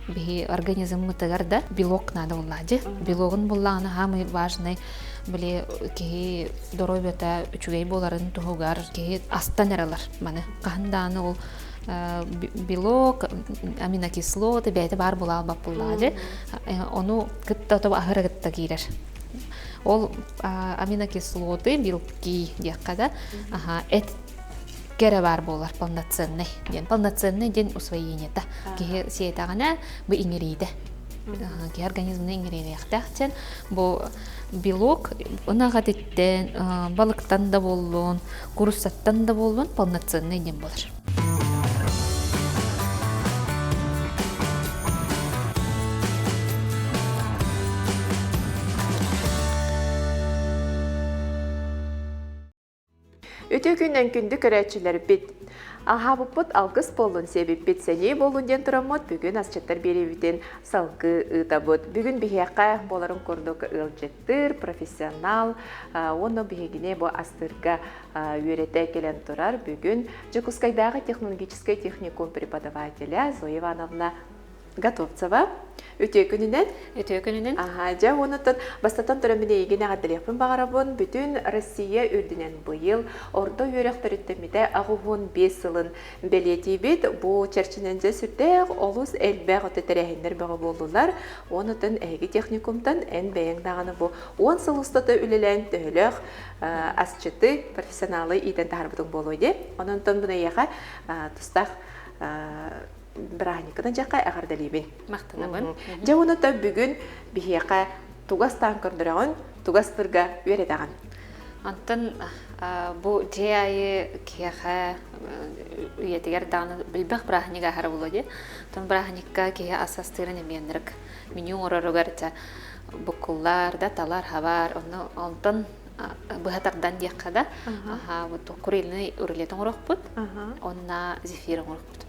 бихи организм мытыгарда белок надо уллади. Белогын буллагына хамы важный биле ки здоровьята үчүгей боларын тугугар ки астан эралар маны кахандааны ол белок, аминокислоты бәйті бар була албап буллади. Ону кытта тоба ахыры кытта кирер. Ол аминокислоты, белки дияққада эт кере бар болар полноценный. Полноценный ден усвоениета. Ки сиетағана бу иңериде. Ки организмны иңериде яқтақтен. Бу белок ұнаға деттен, балықтан да болуын, курусаттан да болуын полноценный ден болар. Өтө күннен күнді көрәтшілер бет. Аға бұппыт алғыс болын себеп бет сәне болын ден тұрамыд бүгін асчаттар беребітен салғы ұтабыд. Бүгін бігеққа боларын көрдігі ұлжеттір, профессионал, оны бігегіне бұл астырға үйреті келен тұрар. Бүгін Жекускайдағы технологический техникум преподавателя Зоя Ивановна Готовцева. Өте күнінен? Өте күнінен? Жа онытын бастатан тұрамыне егіне ғадылықпын бағарабын бүтін Россия үрдінен бұйыл орда үйректір үттіміде ағуғын 5 сылын бәлеті бет бұл чәрчінензе сүрдәғ олыс әлбәғ өте тәрәхіндер бағы болдылар. Онытын әйгі техникумтан ән бәйіңдағаны бұл 10 сыл ұстаты үлілән төхіліқ асчыты профессионалы иден тағарбытың болуыде. Онытын бұны еға тұстақ Браникадан жаққа ағардалибин. Мақтанабын. Жауыната бүгін бігеқа туғастан көрдіріғын, туғастырға өредіған. Антын бұл жайы кеға үйетігер дағыны білбіқ брахниға хары болады. Тон брахникка кеға асастырын емендірік. Меню орырығарыца бұқылар, даталар, хавар, онтын бұғатардан деққада құреліні үрілетін ұрық бұд, онна зефирін ұрық бұд.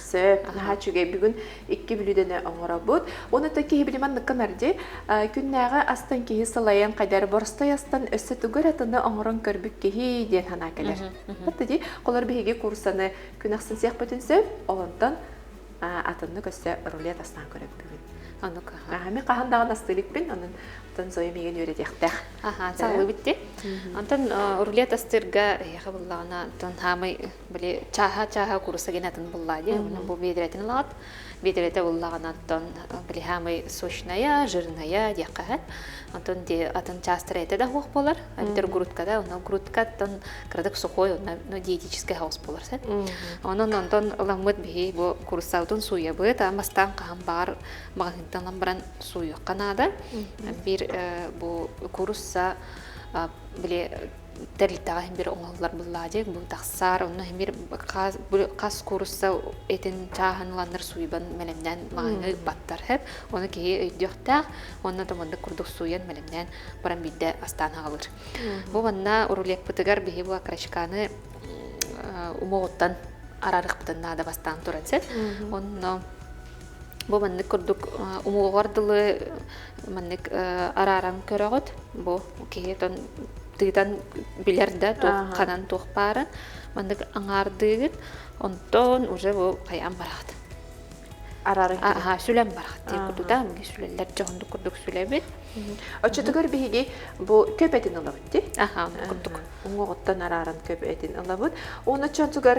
Сөп, наға чүгей бүгін 2 бүлідені оңыра бұд. Оны та кейі біліман ныққан әрде, күннәға астан кейі салайын қайдар борыстай астан өсі түгір атыны оңырын көрбік кейі ден хана келер. Бұтты де, қолар бейге курсаны күн ақсын сияқ бүтін сөп, олантан атыны көсі рулет астан көріп бүгін. Мен қағандағын астылықпен, онын зойы меген өредектәқ. Сағылы бітті. Антон рулет астырға еқі бұллағына хамай чаға курса генатын бұллады. Бұл бедіретін лағат. Бедіреті бұллағына хамай сочная, жирная деқағат. Антон де атын частыр әті да хоқ болар. Әбдер грудкада, оны грудкаттан кірдік сухой, оны диетический хаус болар. Оның антон ламыд бей бұл курсаудың суя бұд, амастан қаған бар мағынтан ламбыран суя қанада. Bir bu kursa bile terlitağa bir oğullar bulladı bu taksar onu bir kas kursa etin çahanlanır suyban melemden mağını battar hep onu ki diyorlar onu da manda kurduk suyan melemden param bidde astana alır. Bu bana urulek pıtıgar bihi bu akraşkanı umuottan ararık pıtında da bastan turatset onu bu mannik kurduk umuğardılı mannik araran körögöt bu kiyeton titan bilerde toq kanan toq para mannik angardıgıt onton уже bu kayam barat Araran sülem barat diye kurduda mi süleller çoğundu kurduk sülebit Açıdıgır bihigi bu köp etin alabıttı. Kurduk. Oğuttan araran köp etin alabıt. Onu çantıgar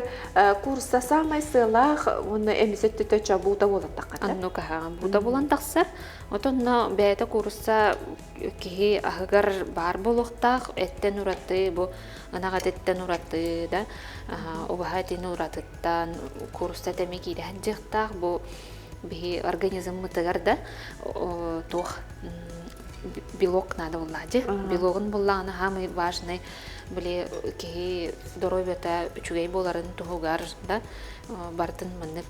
kursa samay sığlaq, onu emisetti töçe buğda bolandaqada. Annu kahan buğda bolandaqsar. Otonna beyte kursa ki ahgar bar boluqtaq etten uratı bu anagat etten uratı da obahatin uratıttan kursa temeki de hancıqtaq bu bir organizm mıtıgarda toq белок надо уллади. Белогын буллагына хамы важный биле ки здоровьята үчүгей боларын тугугар да бартын мынык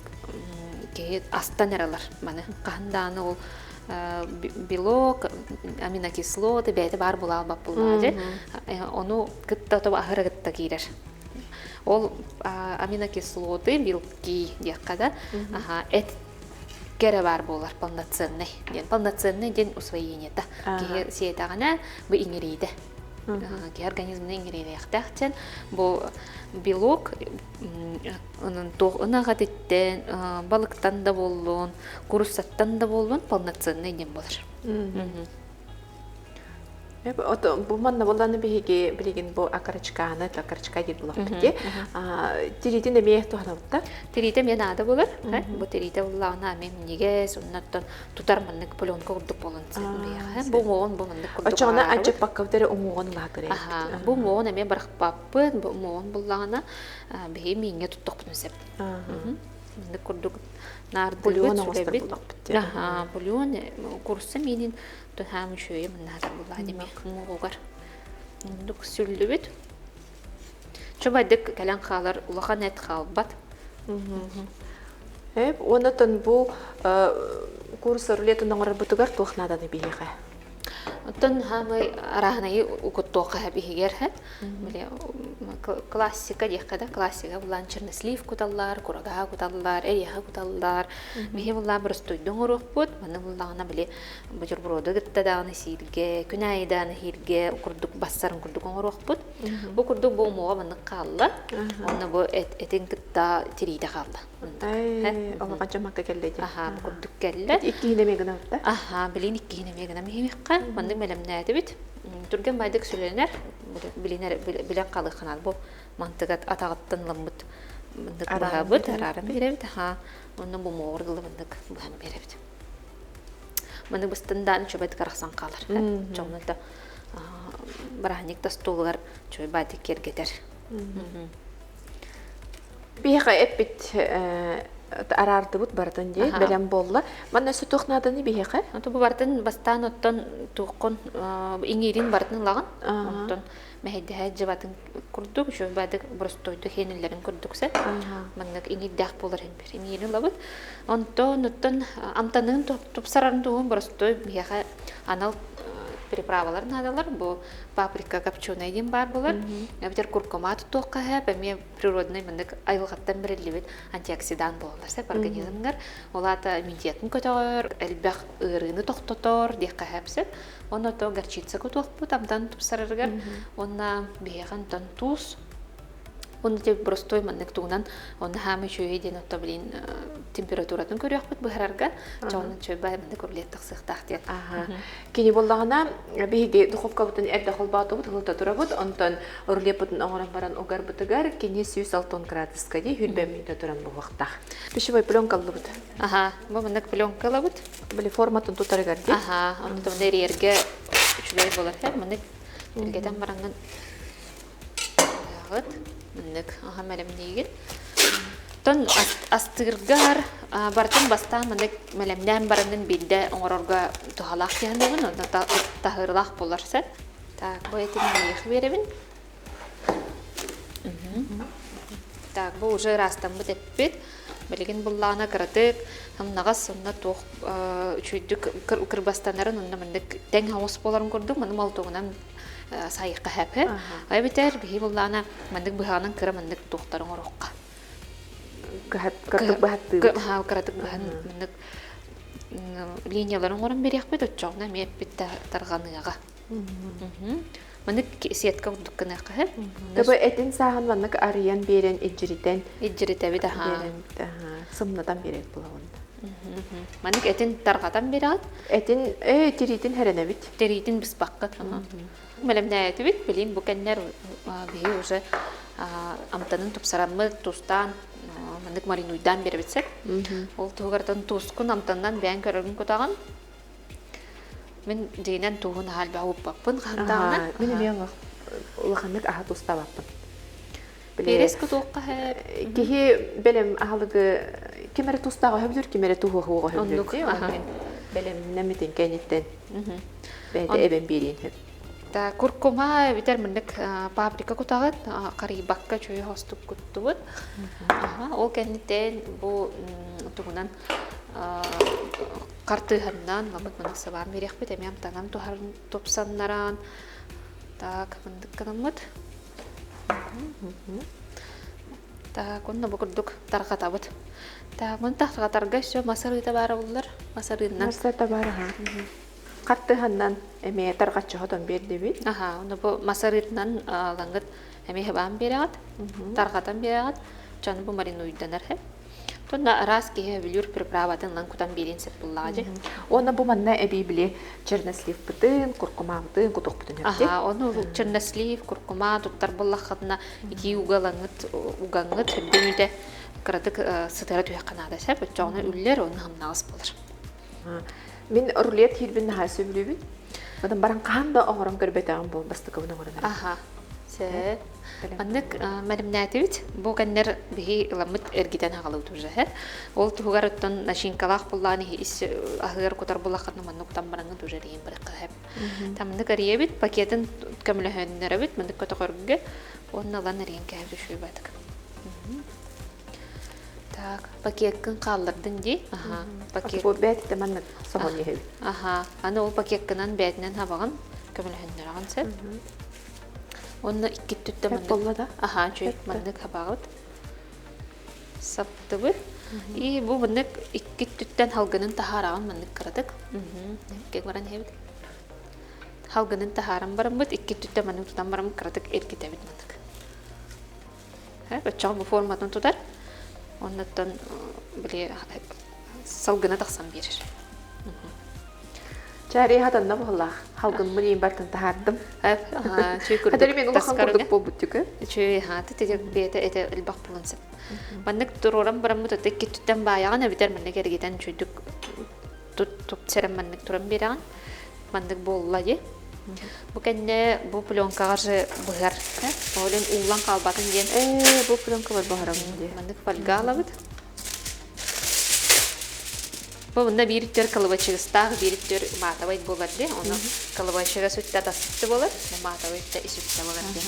ки астан эралар маны кахандааны ол белок, аминокислоты бәйті бар була албап буллади. Ону кытта тоба ахыры кытта кирер. Ол аминокислоты, белки дияққада эт кере бар болар полноценный. Полноценный ден усвоениета. Ки сиетағана бу иңериде. ки организмның иңирейхтәхтен бу белок онун тохынага титтен балыктан да боллун, курусаттан да боллун полноценный дем болар. Бу манна болланы биһиги билигин бу акарачканы, акарачка дип булак бите. Тиритин эмие туханабытта. Тирите мен ада болар. Бу тирите уллана мен неге соннаттан тутар маннык пленка урдук болонсы. Бу моон бу маннык урдук. Очона анча паккавтары умугон лагыры. Бу моон эме бархпаппын, бу моон буллана бихи минге туттук нүсеп. Маннык урдук нар бульон астыр булак бите. Бульон курсы менин тохам шөйе мыннар булла деме. Мугугар. Дук сүллүбүт. Чобадык калан халар улахан эт халбат. Онотон бу курс рулетон оңор бутугар тухнаданы биһиге. Оттон хамы арахнайы укуттоқа бихигерхе. Биле классика дехкада классика булан чернослив куталлар, курага куталлар, эриха куталлар. Бихи булла простойдон урукпут, маны буллагына биле бутерброды гыттадагы сирге, күнайданы хирге курдук бассарын курдук урукпут. Бу курдук бу муга маны калла. Онна бу этин кытта тириде калла. Ага, канча макка келледи. Курдук келле. Иккине мегана утта. Билин иккине мегана мехмикка. Маны мелемнәде бит. Турген байдык сүленер, билинер билен калы канал бу мантыгат атагыттан ламбыт. Мындык бабыт арарым беребит. Онны бу моргылы мындык бам беребит. Маны быстындан чөбөт караксан калыр. Жонда бараник та стулгар чөй байдык кергетер. Биһиге эппит арарды бут бардын ди, белем болла. Манна сутухнадыны биһиге. Ото бу бардын бастан оттон туқкон иңирин бардын лаган. Оттон мәһидә җибатын курдук, шо бадык простойды хенелләрен курдукса. Маннык иңиддәк булыр бер. Иңирин лабыт. Онтон оттон амтанын тупсарарын тугын простой биһиге анал приправалар надалар, бу паприка копченая дем бар булар. Битер куркума тоққа һәп, эме природный мындык айылгаттан берилибит антиоксидант булалар. Сәп организмгар олата иммунитетин көтөр, элбәк ырыны тоқтотор дип һәпсеп. Онда то горчица көтөп тамдан тупсарыргар. Онна беган тон туз. Он те простой маннык тугунан, он хамы чөй ден отта билин температуратын көрөкпүт быһарарга, чоңун чөй бай мындык урлеттик сыктак. Кини боллагана биһиге духовка бутун эрде холбату бут хылта турабыт, онтон урлепутун оңоран баран угар бутыгар кини 160 градуска ди хүрбеминде туран бу вакта. Пищевой пленкалы бут. Бу мындык пленкалы бут. Били форматын тутарыгар ди. Онтон нерерге чүлей болар һәм мындык илгеден баранган. Мындык мәлем дейген. Тон астыргар бартын бастан мындык мәлемден баранын билде оңорорга тухалак дегендегин, онда тахырлак боларса. Так, бу этин мыйых беребин. Так, бу уже растан бу деппит. Билген буллана кыратык, нагас сонна тох чүйдүк кырбастанарын онда мындык тең хавас боларын көрдүк, маны малтогунан сайыкка хәпе. Ай битер бихи буллана мындык быханын кыра мындык тохтарын орокка. Кырдык бахатты. Кыратык бахан мындык линияларын орын берек бит очоңна меппит тарганыга. Мындык сетка урдуккана хәп. Табы этин сагын мындык арыян берен иҗритен. Иҗрите бит Сымнадан берет булган. Мындык этин таргатан берат. Этин тиритин хәрәнә бит. Тиритин бис бакка. Мәлемнәте бит билин бу кеннәр бии уже амтанын тупсарамы тустан мындык маринуйдан бербетсек. Ол тугартан тускун амтандан бән көрөгүн котаган. Мен дейнен тугун хал бауып баппын хандагына. Мен бияңа улаханнык аха туста баппын. Берес котокка кихи белем ахалыгы кемере тустага хөбүр кемере тугу хуга хөбүр ди. Белем нәмитен кенеттен. Бәйдә эбен берин. Та куркума битер мындык паприка котагат карибакка чөй хостук куттубут. Ол кенеттен бу тугунан картыганнан ламык мындык сабан берек бит эмем танам тухарын топсаннаран. Так мындык канамыт. Так онна букурдук таргатабыт. Так мын таргатарга шо масарыта бары буллар. Масарыннан. Масарыта бары. Каттыһаннан эме таргаччы хотон берди бит. Аха, оны бу масарытнан лангыт эми хабан берегат, таргатан берегат, чаны бу маринуйданар хэ. Тонда раз ки билюр приправатын лан кутан берин сеп буллажы. Оны бу манна эбибли чернослив бытын, куркума бытын, кутук бытын өтті. Аха, оны чернослив, куркума, туттар буллахатна ики угаңыт хөддөнүдө кыратык сытара туяканада сеп, чоны үллер оны хамнагыс булар. Мен рулет хилбин наха сөбүлүбүн. Бадан баран канда оғырам көрбетаган бол бастыкыбын оғыран. Аха. Се. Аннык мәлімнәтебит, бу кәннер бихи ламыт эргитен ағалау туржа. Ол туғар оттан нашинкалақ булланы ис ахыр котар буллақатны манны кутан бараңы туржа дейін бір қағып. Тамыннык ария пакетін көмілі бит, маннык көті қоргыға, оның алан ариян кәйбі шүй бадық. Так, пакеткін қалдырдың дей. Бу бәтті маннык соғын ехебі. Аха, аны ол пакеткінен бәтінен хабағын көмілі хөннер ағын сәп. Оны икки түтті маннык. Боллада? Аха, чөйт маннык хабағыт. Саптыбы. И бу маннык икки түттен халгынын тахарағын маннык қырадық. Кек баран хебіт. Халгынын тахарын барым бұд, икки түтті маннык тұтан барым қырадық эргит әбіт маннык. Өтчағын бұ форматын тұтар. Оннаттан біле салгына тақсан берір. Чари хатанна болла. Халгын мынин бартын тахардым. Чүй күрдік. Хадары мен улахан күрдік бол бұттүкі. Чүй хаты тегер бейті әті үлбақ болынсып. Маннык тұрорам барам бұты текке түттен баяған әбітер маннык әргетен чүйдік тұп сәрім маннык тұрам бераған. Маннык болла де. Бу кәнне бу пленкаға жы бұғар. Олен улан қалбатын ден. Бу пленка бар бағарам де. Маннык фольга алабыд. Бу мында бириттер кылыбачыгыстағы бириттер матабайт болар де. Оны кылыбачыга сүтті тасытты болар. Матабайтта исүтті болар де.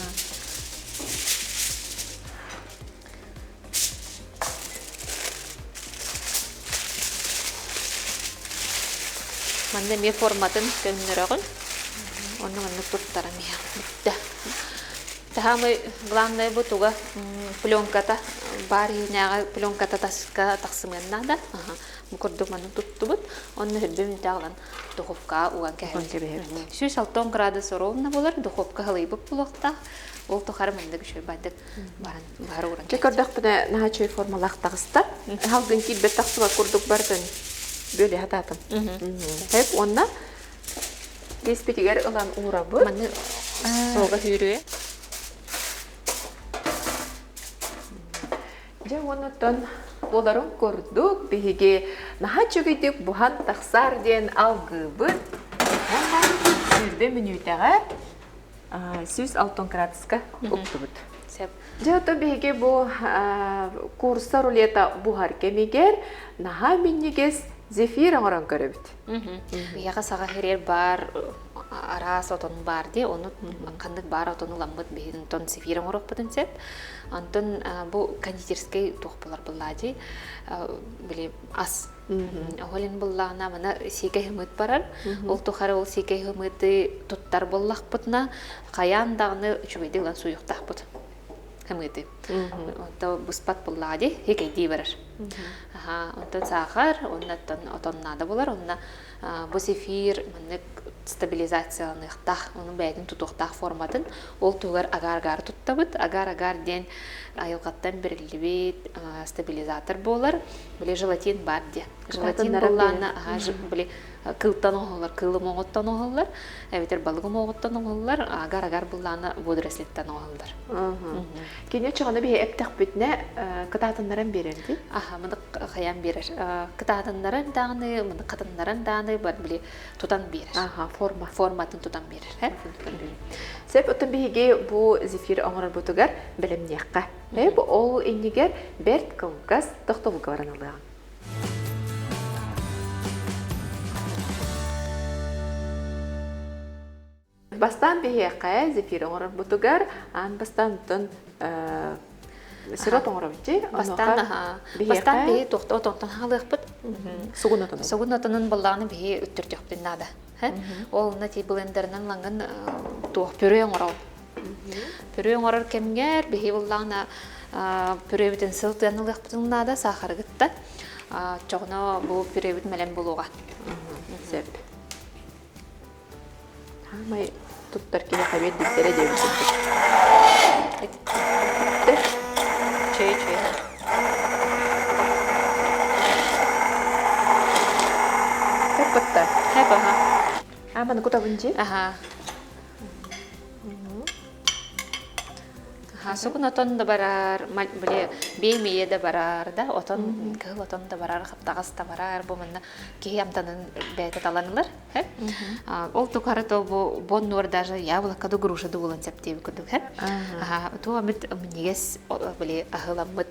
Манда ме форматын көннөрөгүн. Оны маннык туттарам я. Битті. Тахамы главное бутуга пленката бар юняга пленката таска тақсымында. Мукурдук маннык туттубут. Оны хөббүм тагылан духовка уган кәһәбит. 160 градус ровно болар. Духовка халыйбык булакта. Ол тухар мындык шөй бадык бар уран. Чекордак бына наха чөй формалак тагыста. Халгын килбет тақсыга курдук бардын. Бөле хататым. Хеп онна Деспетигер ылан урабы. Манны соға хүрүе. Жа онуттан оларын көрдік, беге наха чөгейдік бұхан тақсар ден алғыбын. Сүрді минутаға 106 градуска ұптыбыд. Жа оты беге бұл курса рулета бұхар кемегер наха миннегес зефир аңыран көрөбіт. Яға саға херер бар, арас отон бар де, оны қандық бар отоны ламбыд бейін тон зефир аңырық бұдын сеп. Антон бұл кондитерский тоқпылар бұллади, біле ас. Олен бұллағына мана секе хымыт барар. Ол тұқары ол секе хымыты тұттар бұллақ бұдына, қаяндағыны чүбейді ғылан суйықтақ бұд. Хымыты. Онта бұспат бұллади, хекейді барар. Онтан сахар, оннаттан отоннада болар, онна бұл зефир стабилизацияланықтақ, оның бәйдің тұтуқтақ форматын, ол туғар агар-агар тұттабыд, агар-агар ден айылғаттан бірілі бейт стабилизатор болар, біле желатин бар де. Желатин болланы, біле кылтан оғылар, кылы моғыттан оғылар, әбетер балығы моғыттан оғылар, агар-агар болланы водорослеттан оғылар. Кене чағаны бей әптәқ бүтіне кытатынларын берерді? Мұндық қаян берер. Кытатынларын дағыны, мұндық қатынларын дағыны бар біле тұтан берер. Форматын тұтан берер. Сәп өттін бейге бұл зефир оңырар бұтығар білімнеққа. Ол енегер бәрт қылғас тұқтылығы баран алыған. Бастан бейеққа зефир оңырар бұтығар, бастан ұттын сирот оңырар бұтты. Бастан бейе тоқтан халық бұт. Суғын отының бұллағыны бейе үттіртек бұтынады. Ол нәти блендерінен лаңын туық пүре оңырау. Пүре оңырар кемгер бейе бұллағына пүре бүтін сылтыянылық бұтынады сақар ғытта. Чоғына бұл пүре бүт мәлем болуға. Хамай туттар киһи хабер диттере дебит. Чөй. Каппатта. Хэп, ага. Аманы кутабынчы. Ага. Сукун отон да барар, биле бемие да барар да, отон кыл отон да барар, хаптагас да барар, бу менде киямтанын бете таланылар, хэ? Ол тукары то бу боннор даже яблоко да груша да булан септеби кудук, хэ? То амит мнегес биле ахыламмыт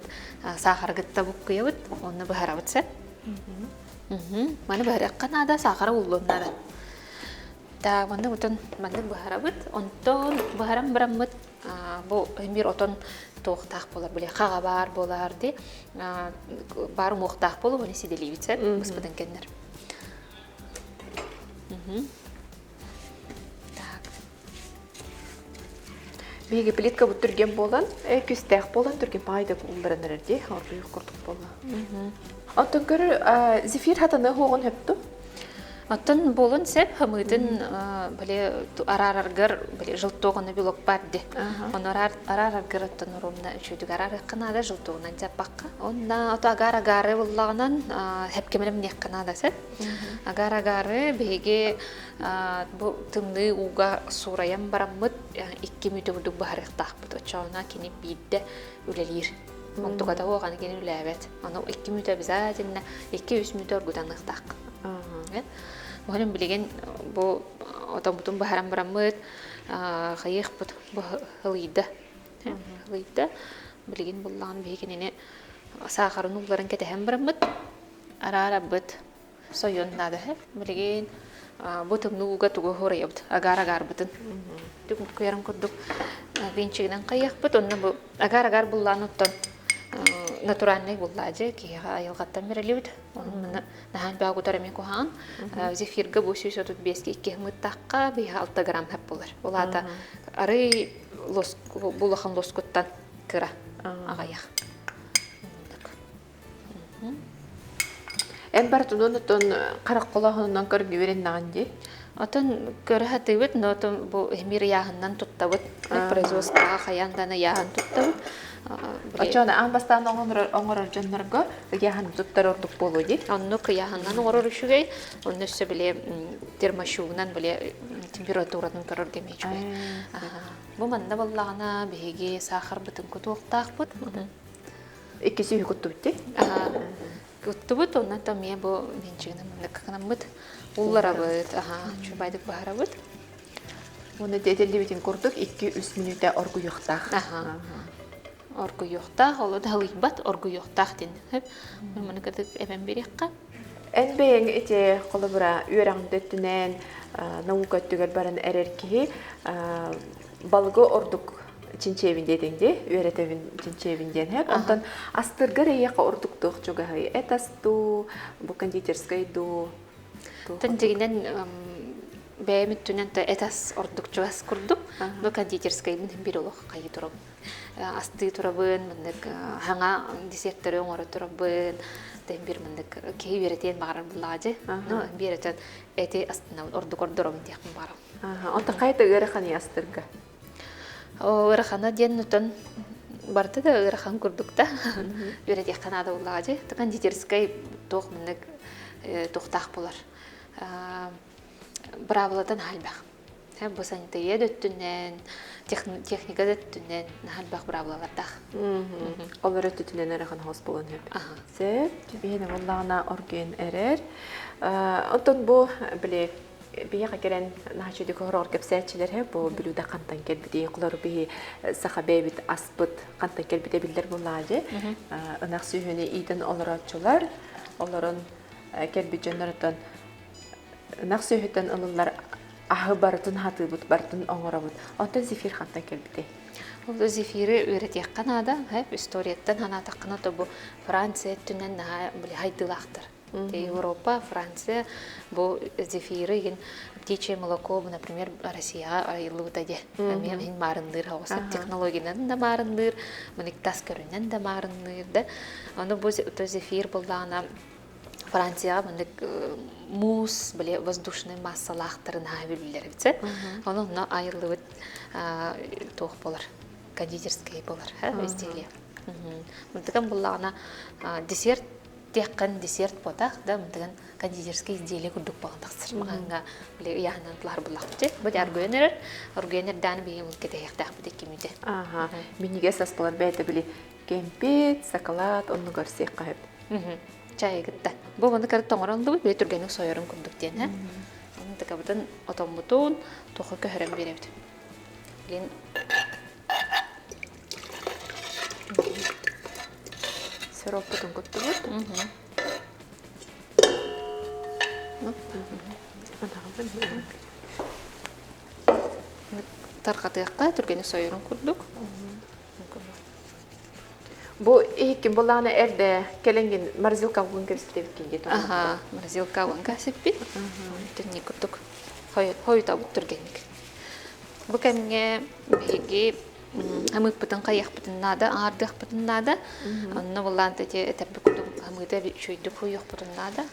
сахар гытта буккыябыт, онны бахарабытса. Маны бахараккана да сахара уллоннара. Да, маны утон маны бахарабыт, онтон бахарам бараммыт. Бу эмир отон тоқтақ болар, біле қаға бар болар де, бар моқтақ болу, оны сиделейбітсі, бұспыдан кендер. Беге плитка бұт түрген болан, күстәқ болан түрген пайда ұлдарыныр де, орғы құрдық болан. Оттон көрі зефир хатаны хоғын хөпту? Оттон болын сәп хамыдын біле арараргар біле жылттоғыны білок барды. Оны арараргар оттон ұрымна үшөйдік арарыққанада жылттоғынан сәп баққа. Онда оты агар-агары болағынан әпкемелім неққанада сәп. Агар-агары беге тымны уға сураян бараммыд 2 мүті бұдық бағарықтақ бұд. Очауына кені бейді үлелер. Онтуғада оғаны кені үләбет. Оны 2 мүті обязательно 2-3 мүті орғыданықтақ. Мұхалым білеген бұл отан-бұтын бағарам барамыд, қайық бұд ғылыйды. Білеген бұллағын бейгеніне сақарын ұлларын кәтіғен барамыд, ара-ара бұд сойын нады. Білеген бұтымны ұға тұғы ғорай бұд, агар-агар бұдын. Дүк көйерім күрдік бенчігінен қайық бұд, онны бұл агар-агар бұллағын ұттан натуральный булладжи ки айылгаттан берелибит. Оны нахан багу тарамы кохан. Зефирга бу сүз отут бески 2 мыттакка 6 грамм хап булар. Улата ары лос булахан лоскуттан кыра агаяк. Эн бартунун тон карак колагынан көр гүрен наганди. Отон көрһәтебит, но тон бу эмир яһыннан туттабыт. Производствога хаяндана яһын туттабыт. Ачана амбастан оңорор жоннорго яһын туттар ордук болуди. Онны кыяһыннан оңорор үшүгей, онны өссө биле термошугунан биле температурадан көрөр демечүгей. Бу манда боллагана беге сахар бутун кутуктакпыт. Иккиси куттубутти. Куттубут, онна та мен бу менчигинен мындакканамбыт. Улларабыт, чубайдык бахарабыт. Оны детелдибитин курдук 2-3 минутта оргу юктак. Оргу юктак, олу да лыйбат оргу юктак ден. Мына кырдык эбен берекка. Эн бейин эте колобура үйраңдөттүнен наука түгел барын эрерки балгы ордук чинчевин дединди, үйретевин чинчевин ден хеп. Онтан астыргыр эяка ордуктук чугай. Этасту, бу кондитерскайду. Тендигинен бәймит түнен этас ордук чугас курдук. Бу кондитерскайдын бир олох кайы тураб. Асты турабын, мындык хаңа десерттері оңоры турабын. Тен бир мындык кей беретен багарар булажы. Но беретен эти астына ордук ордором диякын барам. Онта кайта ыраханы астырга. Ырахана ден нутан барды да ырахан курдукта. Берет яканада булажы. Кондитерскай тох мындык тохтак булар. Бравладан халбах. Бу санитария дөттүнен, техника дөттүнен халбах бравлалардах. Олар өттүнен эрахан хос болон хеп. Сеп, бейне боллагына орген эрер. Онтон бу биле бияга керен нахчуди корор кепсәчилер хеп бу билүдә кантан келбиди, кулар би сахабебит аспыт кантан келбиде билдер буллажы. Анак сүйүне иден оларачылар, оларын келби жөннөртөн нақсүйхеттен ылылар ахы бартын хатыбыт, бартын оңырабыт. Онтан зефир хантан келбіде? Ол зефири үйрет яққанада, историяттан хана таққына тобу Франция түнен хайдылақтыр. Европа, Франция, бу зефири птичье молоко, например, Россия айылуытаде. Мен марындыр, хауасып технологиянан да марындыр, мұник тас көрінен да марындыр. Оны бу зефир болдағына Францияга мындык мус биле воздушный массалахтарын хабилер битсе. Оны на айылыбыт тох болар. Кондитерский болар, изделие. Мындыган буллагына десерт теккан десерт потах, да, мындыган кондитерский изделие курдук багындаксыр. Маганга биле яһанантлар буллакты. Бу аргенердан бийим кетеяктак бит кимиде. Ага. Миниге саспалар бәйте биле кемпет, шоколад, онны көрсек кайып. Чай гытта. Бу мында кар тоңоронду бит түргенек соярым курдук ден, ха. Аны такабытын отомбутун тохы көһөрөм беребит. Билен Сироп бүтін көтті бұд. Тарқатыяққа түргенек соярым курдук. Бұл еккен болағына әрді кәленген морозилка бұғын кірістеп кенге тұр. Морозилка бұғын кәсіппет. Түнне курдук. Хой табыт түргенек. Бұл кәмге бейге Амык бутын каяк бутын нада, ардык бутын нада. Анна буллан тете этепи кудум амыда шөйдү куйук бутын нада.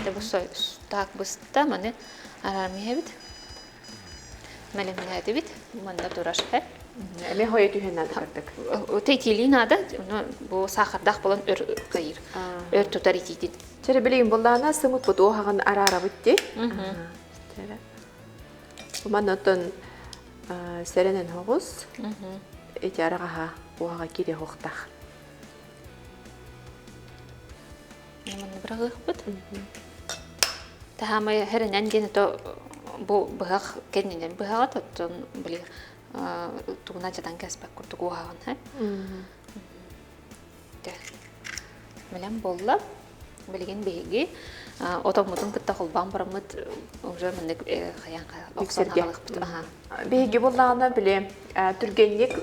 Де бу сой так буста мане арамиебит. Мәлемне әдебит, манда тураш. Әме хойы түйен нада кырдык. Тейтили нада, бу сахардак болан өр кайыр. Өр тутар итидит. Чәрі білейін болағына сымык бұд оғағын ара бұдде. Бұман отын сәренен хоғыз, әте арағаға оғаға кере хоқтақ. Маны бірағық бұд. Тахамай хәрінен дені бұл бұғақ кәнінен бұғаға тоттын білі туғына жадан кәспәк күрдік оғағын. Білем болла, білген бейге отомутун кытта холбан барамыт уже мындык хаянга оксангалык бут. Беги боллагына биле түргенник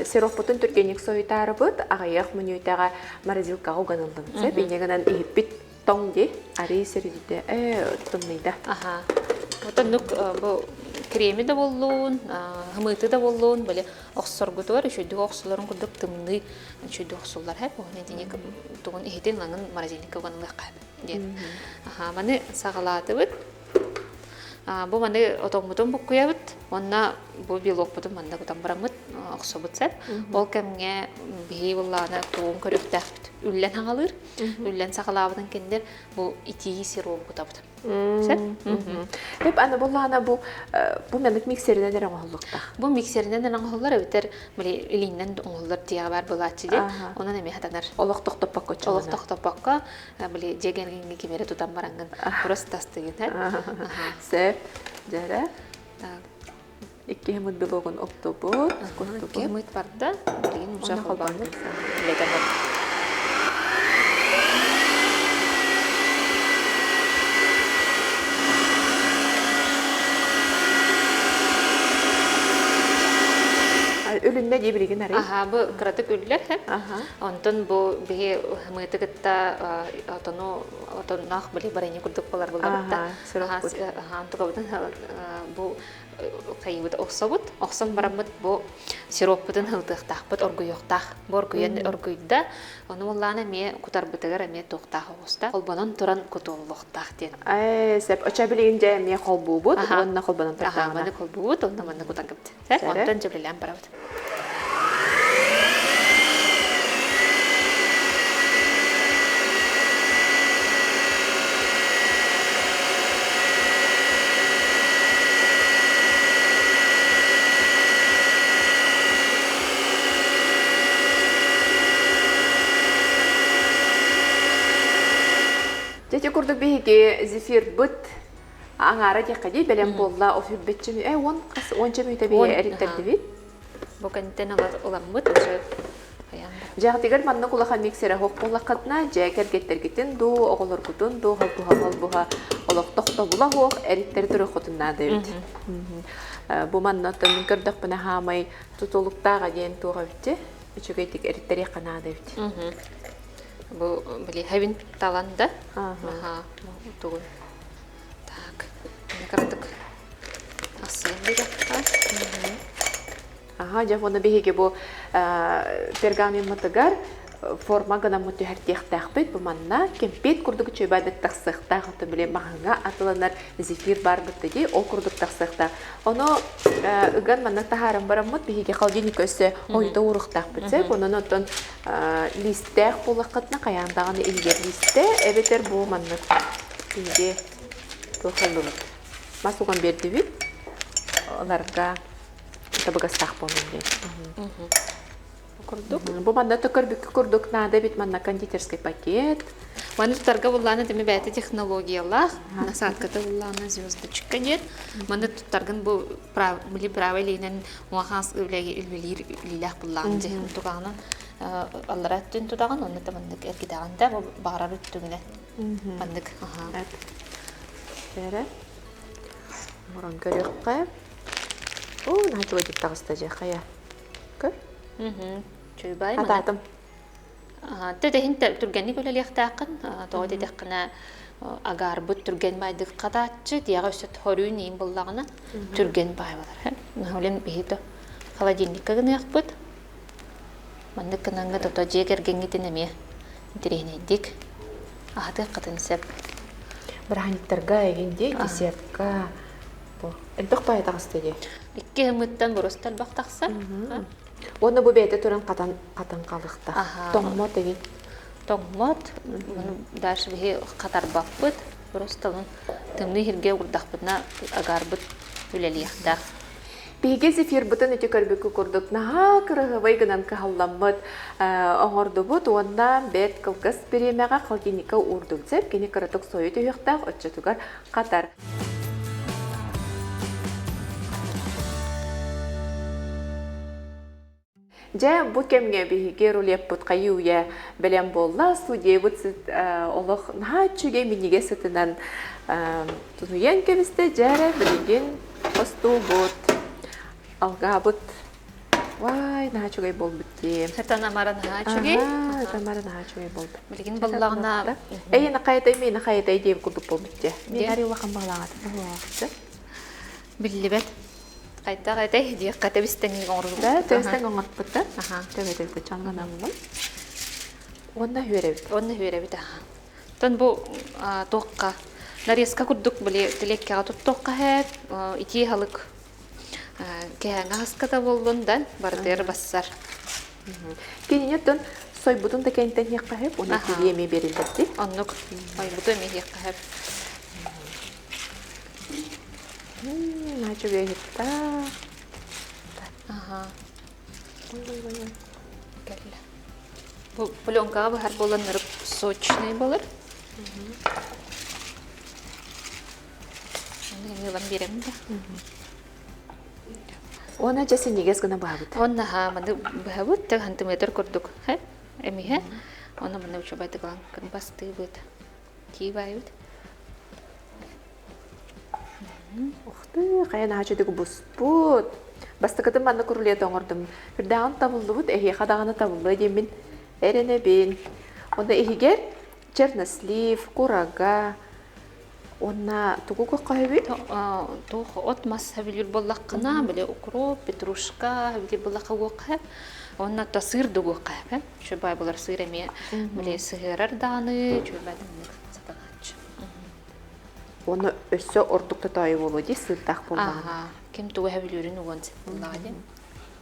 сироппутун түргенник сойтары бут агаяк мүнүйтага морозилка оганылдым. Сеп инегенен ихпит тоңди ари серидите тумнайда. Отонук бу креми да боллун, хымыты да боллун, биле оксоргутор, шөйдү оксолорун курдук тымны, шөйдү оксоллар хеп, оны денек тугун ихитен лаңын морозилка оганылык кайып. Маны сағалаты бұд. Бұл маны отомутун бұққыя бұд. Онна бұл белок бұдым манда құтан барамыд оқсы бұд сәп. Ол кәмге бейі бұллағына туғын көріқтәқ бұд. Үллән аңалыр. Үллән сағалабыдың кендер бұл итиі сироу бұта бұд. Сәп? Беп, аны бұллағына бұл мәлік миксерінен әрі оңғылықта? Бұл миксерінен әрі оңғылар өтер илиннен оңғылар тияға бар бұлатшы де. Онан әме хатанар. Олықтық топпақ көтші Олықтық топпаққа жегенген кемері тұтан бараңын. Бұрыс тастығын. Сәп, жәрі. Икки хемыт білоғын октобот. Икки хемыт барды. Білген мұша қолбаңды. Білеген бар. Өлүнне дей билеген ари? Бу кыратык өллер хеп. Онтон бу бие хымыты кытта отоннах биле барыны курдук болар булганда. Антугабытын бу кайбыт оксобут, оксом барамыт бу сироппытын хылтыктак, оргуйоктак, боргуен оргуйда. Оны буллана ме кутарбытыгар ме токтак оста. Колбанан туран кутуллуктак ден. Сеп оча билегенде ме колбубут, онна колбанан токтагына. Маны колбубут, онна маны кутангыпты. Онтон жебилен барабыт. Жете курдук бейге зефир быт аңара декади белем болла офи бетчими онча мүйте бейе эриттерди бит. Бу кантен оламмыт уже Жагдыгар манна кулахан миксера хок боллакатна жекергеттергитин ду оголор кутун ду халбуха олоктокто була хок эриттер туру хотунна дебит. Бу манна тон кырдак бана хамай тутулуктага ден туга битти. Үчөгейтик эриттер якана дебит. Бу били хавин таланда. Тугун. Так. Мне картык. Асыйын бирек. Жафона беге бу пергамент матыгар форма гына мутүһәртиэхтээхпит бу манна кемпет курдук чөбәдек тахсыхтаах ото биле маханга атыланар зефир бар битти ол курдук тахсыхта оно ыган манна тахарам бараммыт биһиге халдиник өссө ойда урухтаах битсе онон отон листех булакытна каяндаганы илгер листе эбетер бу манна биһиге тохаллылык масуган бердибит оларга табыгастаах болмун Курдук. Бу манна төкөрбүк курдук нада бит манна кондитерский пакет. Маны туттарга булланы деме бәйте технологиялар. Насадката булланы звездочка нет. Маны туттарган бу правилинен уахас үлеге илбелир лилах булланы же. Туганы аллара түн тудаган онны тамандык эркидаганда бу багарар үттүгүнө. Мандык. Бере. Муран көрөккө. О, начо дип тагыста же кая. Көр. Чөйбай Ататым. Төдехин түргенни көлел яхтаакын, тоғыды деккана агар бұт түрген байдық қататчы, дияға өсет хоруын ең боллағына түрген бай болар. Олен бейді холодильникка гыны яқпыт. Мандық кынанға тота жегерген гетін әме дирейнейдік. Ағады қатын сәп. Бірханиттарға егенде десертка. Әлбіқ бай тағысты де. Икке үміттен бұрыстал бақтақса. Оны бу бейте туран катан калыкта. Тоңмот деген. Тоңмот, дальше бихи қатар бақпыт, просто тымны хирге урдақпытна агарбыт үлелияқтақ. Биге зефир бутын өте көрбөкү курдук. Наха кырыгыбай гынан кахалламмыт оңорду бут, ондан бет кылгыс беремеға қалгеника урдулцеп, кені кырытык сойы түйіқтақ өтчетугар қатар. Жа бу кемге биһиге рулеп бутқайы уя белем болла студия бут олох наха чуге миниге сытынан тунуян кебисте жара билеген посту бут алга бут вай наха чугай бол бутти Сатан амаран хачуге. тамара наха чугай бол Билген боллағына эйна кайтай деп курдук бол бутти мен ари вакан баглагат биллибет. Қайта дияқ қайта бістенген орылда. төстен оңат бутта төбөтөлгө чаңганамын онна хүребит Онны Тон бу тоққа нарезка курдук биле телеккага тоққа хәп ити халык кәңә хаската болдондан бардыр бассар. Кининеттен сойбутун да кенттен якка хеп, оны тиеме берилди. Оннук ой бу төме якка хәп. Начо вегетта. Келле. Бу пленка бу һәр боланыр сочный булыр. Аны милан берем да. Она жасы негез гына бабыт. Онна маны бабыт 1 сантиметр курдук. Хә? Эми Оны маны учабайды кылган кын басты бит. Кийбайбыт. Ухты, каян хачыдык буспут. Бастыкытым манна курулет оңордум. Бирдаган табылдыбыт, эхи хадаганы табылды демин. Эрене бен. Онда эхигер чернослив, курага. Онна тугуку кайбит. Тух от мас хабилер боллаккына, биле укроп, петрушка, биле боллакка гокка. Онна та сыр дугу кайбы. Шубай булар сыр эме, биле сыгырар даны, чөбәдин сатагач. Оны өссө ордукта тайы болу ди сылтак болган. Ким тугу хабилерин угонс буллагы.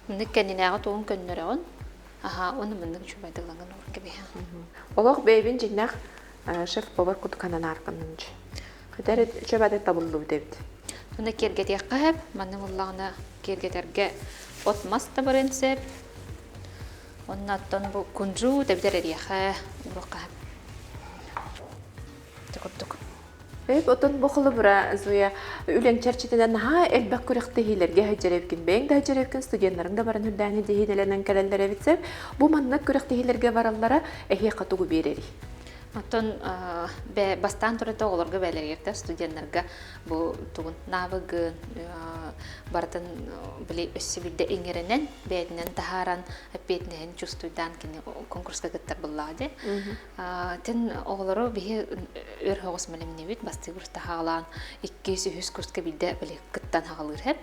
Мындык кенинага тугун көннөрөгөн. Оны мындык чөбәдилган оркебе. Олох бейбин жиннак шеф повар кутканан арканынчы. Кыдар чөбәдә табылды дебит. Туна кергет яккап, маны буллагына кергетерге отмаста барынсеп. Оннаттан бу кунжу дебдер яха уракап. Токотток. Отон бохылы бара зуя үлен чарчитенен элбак күрәкте хиләргә хаҗаревкин бәң дә хаҗаревкин студентларын да баран хүдәне дихиделенен кәләләре битсәп, бу манны күрәкте хиләргә бараллара эхи катугы берери. Оттон бастан турата оларга бәлергекте студентлерге бу тугун навыгын бартын били өссүбүдө эңеренен бэдинен тахаран аппетнен чувствуйдан кини конкурска гыттар буллади. Тен оглору бии өр хогус мелемнебит басты курста хаалан 200 курска бидде били гыттан хаалыр хеп.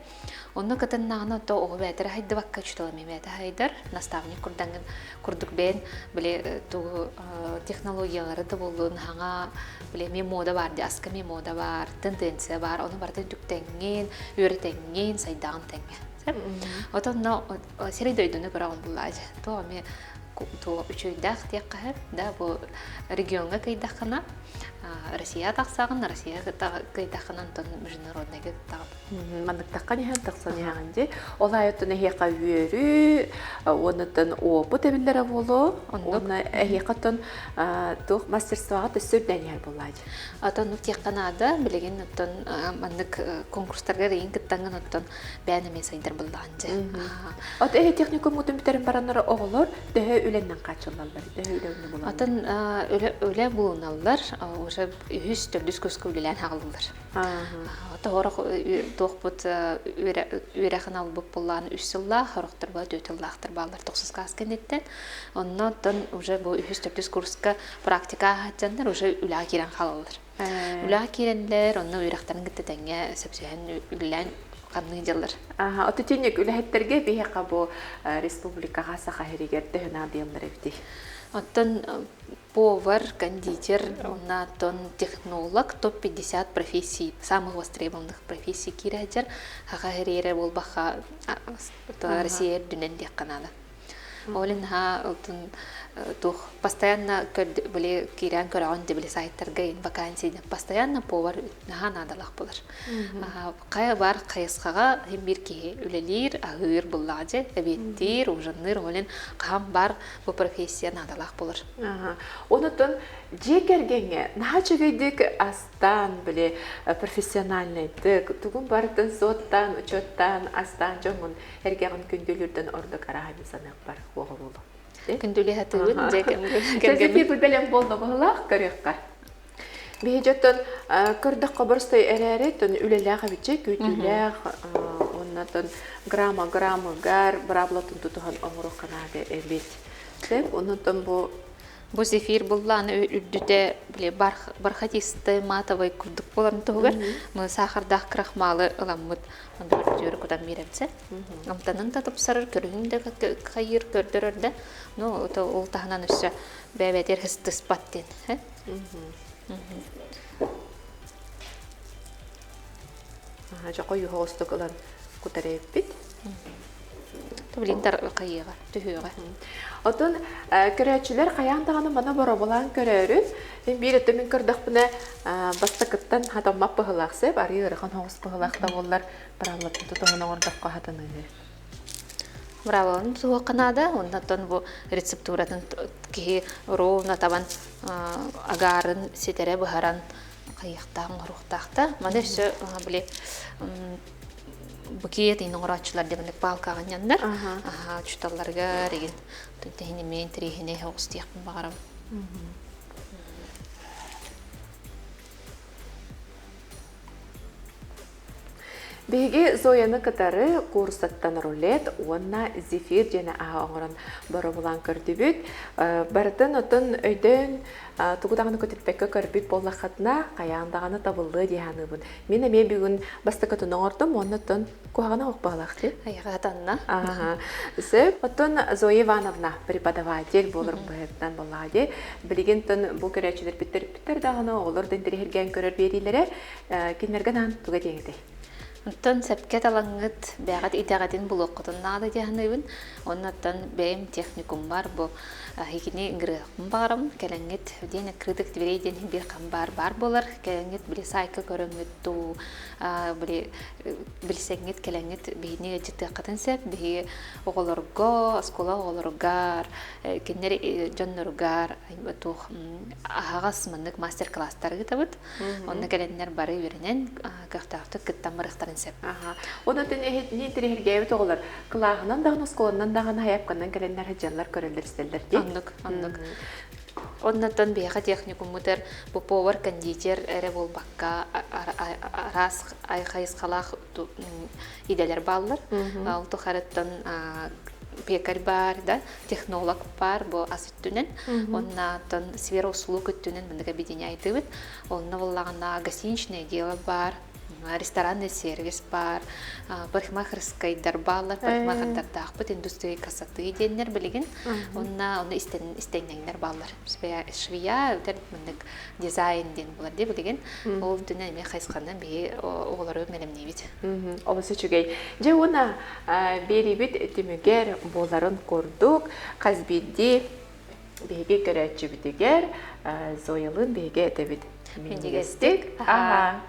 Онно кытын нагына то ого бэтер хайды бакка чуталами бэта хайдар наставник курдангын курдук бен били ту технологиялары да болдун хаңа биле мода бар ди аска мода бар тенденция бар оны барды дүктенген үйрөтенген сайдаган теңге отонно серий дойдуну көрөгөн буллажы то ме то үчөйдах текка да бу регионга кайдахана Россия тақсағын, Россия кайдаханан тон международныйга тагып. Мандыктакка нехан тақсан яғанде. Олай өттін әйеқа үйері, онытын опыт әбілдері болу, оны әйеқаттын тұқ мастерстваға төссөрден ер болайды. Атын тек қанада білеген оттон мандык конкурстарға дейін кіттанган оттон бәнеме сайдар болданды. От әйе техникум мұтын бітерін баранлары оғылыр, дөйі өленнен қачылалар, дөйі өлені болалар. Атын өле болуналар, уже үз төрдүс көскө билен хагылдыр. Тоорох тохпут үрәхен алып булланы 3 жылла, хорохтыр ба 4 жыллахтыр балдар 90 каскендеттен. Оннан уже бу үз төрдүс курска практика хатjanдар уже үлә кирен халалар. Үлә киренлер, онны үрәхтәрен гиттәнгә сәпсәһен үлән канны жыллар. Оты тенек үләһеттерге бие кабу республикага сахаригер дәһнә дияләр бит. Оттон повар, кондитер, тон технолог, топ-50 профессий, самых востребованных профессий кирәҗәр. Хагырере булбаха Россия дүнендә канада. Олин алтын тух постоянно были кирән көрәгән дибли сайттарга вакансия постоянно повар надалах булыр. Кая бар кайсыга һәм бир ки үлелер агыр буллады, әбеттер, ужанныр олин кам бар бу профессия надалах булыр. Онытын жекергенге нахачыгыдык астан биле профессиональный тугун бартын соттан, учеттан, астан жоңун эргәгән күндүлүрдән ордык арахи санак бар оголу. Күндүле хатыгын жекем. Сезге билбелем болду булак көрөккә. Бейжеттен көрдік қабырстай әрәреттен үлеләғі бітче көйтіләғ, оннатын грамма гар, бұраблатын тұтыған оңыру қанады әбет. Оннатын бұл зефир бұлланы үрдіде бархатисты матовай күрдік боларын тұғығыр. Мұны сахардақ крахмалы ұламмыд, онда үрдері күдан меремсе. Амтанын татып сарыр көріңді қайыр көрдір өрді. Ол тағынан үсі бәбәдер хысты спаттен. Жақы үйіғыстық ұлан күтәрі өппет. Түбіліндер қайыға, түхіға. Отын көрәтшілер қаяндағаны мана бора болан көрәрін. Bir ötümün kırdık buna bastıkıttan hatamap pıhılaqsı, bari ırıqın hoğuz pıhılaqta ollar bıravlatın tutuğuna ordak qahatını. Bravo, tuğu qanada, ondan bu retsepturatın ki ровно taban agarın sitere buharan qayıqtağın ruhtaqta. Mana şu bile buket inin oratçılar demelik balkağın yanlar. Çutallarga regen. Tüntehini men terihine hoğuz tiyaqın bağıram. Беге зояны кытары курсаттан рулет, онна зефир жена аға оңырын бары болан көрдібіт. Бардың отын өйден тұғыдағыны көтетпекке көрбіт болақатына қаяғындағыны табылды дейханы бұн. Мен әме бүгін бастықытын оңырдым, оны тұн көғағына оқ бағалақты. Аяғатанна. Сөп, отын Зоя Ивановна преподаватель болыр бұғырдан болады. Білген тұн бұл көрәтшілер біттер дағыны олар дендірігерген көрір берилері кенерген аң тұға деңді. Онтан сәпкет алаңыт бәғат идағатын бұл оқытыннады дегенайын. Оннаттан бәйім техникум бар бұл хекіне ғырықым бағарым. Кәләңгет дені крытық дверейден бір қамбар бар болар. Кәләңгет білі сайқы көріңгет ту, білсәңгет кәләңгет бейіне жыты қатын сәп. Бейі оғылырға, аскола оғылырғар, кенер жонлырғар, ағас мұндық мастер-класстар ғытабыд. Онны кәләңдер бары өрінен көқтақты күттан барықтар. Onu tün neytiri hergeyet oğullar. Kılağından dağın oskolandan dağın hayapkandan gelenler hıcanlar körüldür isterler. Anlık. Оннаттан бияха техникумутер бу повар кондитер эре болбакка арас айхайскалах иделер баллар. Ал тухараттан пекарь бар, да, технолог бар, бу асыттүнен. Оннаттан сфера услуг күттүнен мындыга объединяйтыбыт. Онна боллагана гостиничное дело бар. Ресторанный сервис бар, парикмахерскайдар баллар, парикмахердардахпыт, индустрия красоты деннер билигин, онна истеннеңдер баллар. Швия, өтер мындык дизайн ден булар де билигин, ол дүнен эме хайскандан бей оғылары мелемнейбит. Олысы чүгей. Же она берибит түмігер боларын көрдік, қазбедде бейге көрәтчі бітігер, зойылын бейге әтебит. Мендегестік. Ага.